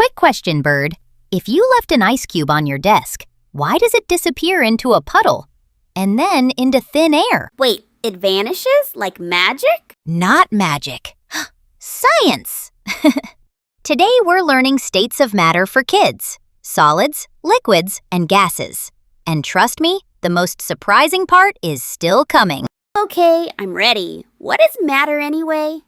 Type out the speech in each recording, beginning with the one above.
Quick question, Bird. If you left an ice cube on your desk, why does it disappear into a puddle and then into thin air? Wait, it vanishes like magic? Not magic. Science! Today we're learning states of matter for kids. Solids, liquids, and gases. And trust me, the most surprising part is still coming. Okay, I'm ready. What is matter anyway?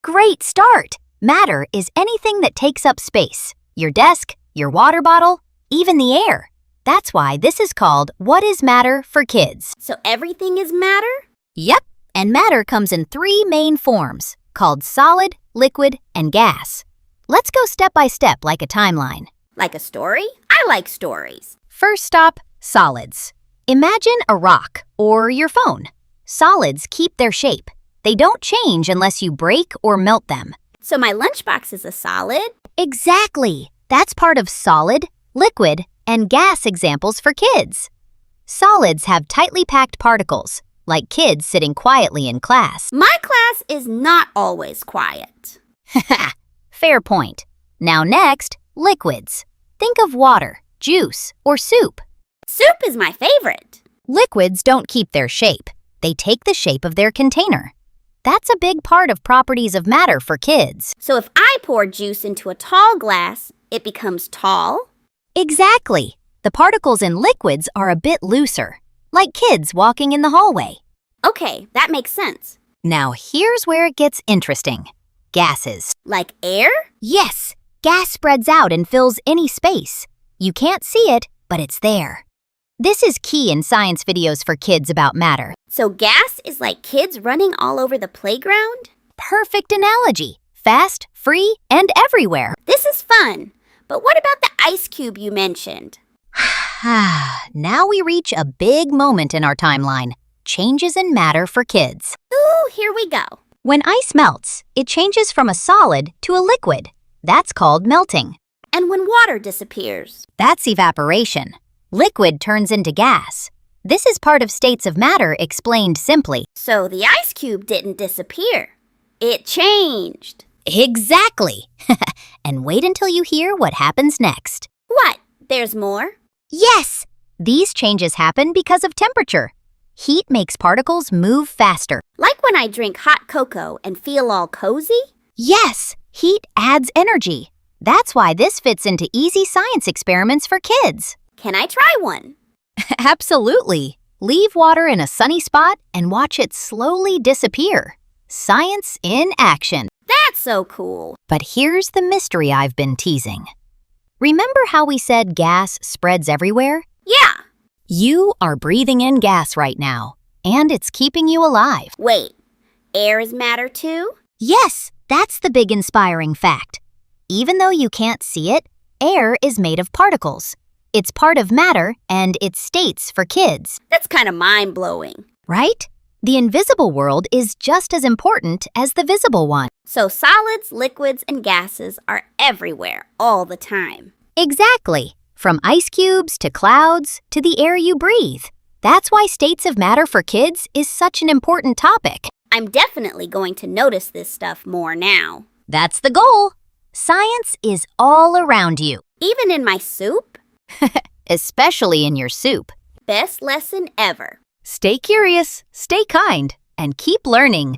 Great start! Matter is anything that takes up space. Your desk, your water bottle, even the air. That's why this is called What is Matter for Kids. So everything is matter? Yep, and matter comes in 3 main forms, called solid, liquid, and gas. Let's go step by step like a timeline. Like a story? I like stories. First stop, solids. Imagine a rock or your phone. Solids keep their shape. They don't change unless you break or melt them. So my lunchbox is a solid? Exactly. That's part of solid, liquid, and gas examples for kids. Solids have tightly packed particles, like kids sitting quietly in class. My class is not always quiet. Fair point. Now next, liquids. Think of water, juice, or soup. Soup is my favorite. Liquids don't keep their shape. They take the shape of their container. That's a big part of properties of matter for kids. So if I pour juice into a tall glass, it becomes tall? Exactly. The particles in liquids are a bit looser, like kids walking in the hallway. Okay, that makes sense. Now here's where it gets interesting. Gases. Like air? Yes, gas spreads out and fills any space. You can't see it, but it's there. This is key in science videos for kids about matter. So gas is like kids running all over the playground? Perfect analogy. Fast, free, and everywhere. This is fun. But what about the ice cube you mentioned? Now we reach a big moment in our timeline. Changes in matter for kids. Ooh, here we go. When ice melts, it changes from a solid to a liquid. That's called melting. And when water disappears? That's evaporation. Liquid turns into gas. This is part of states of matter explained simply. So the ice cube didn't disappear. It changed. Exactly. And wait until you hear what happens next. What? There's more? Yes! These changes happen because of temperature. Heat makes particles move faster. Like when I drink hot cocoa and feel all cozy? Yes, heat adds energy. That's why this fits into easy science experiments for kids. Can I try one? Absolutely. Leave water in a sunny spot and watch it slowly disappear. Science in action. That's so cool. But here's the mystery I've been teasing. Remember how we said gas spreads everywhere? Yeah. You are breathing in gas right now, and it's keeping you alive. Wait, air is matter too? Yes, that's the big inspiring fact. Even though you can't see it, air is made of particles. It's part of matter and its states for kids. That's kind of mind-blowing. Right? The invisible world is just as important as the visible one. So solids, liquids, and gases are everywhere all the time. Exactly. From ice cubes to clouds to the air you breathe. That's why states of matter for kids is such an important topic. I'm definitely going to notice this stuff more now. That's the goal. Science is all around you. Even in my soup? Especially in your soup. Best lesson ever. Stay curious, stay kind, and keep learning.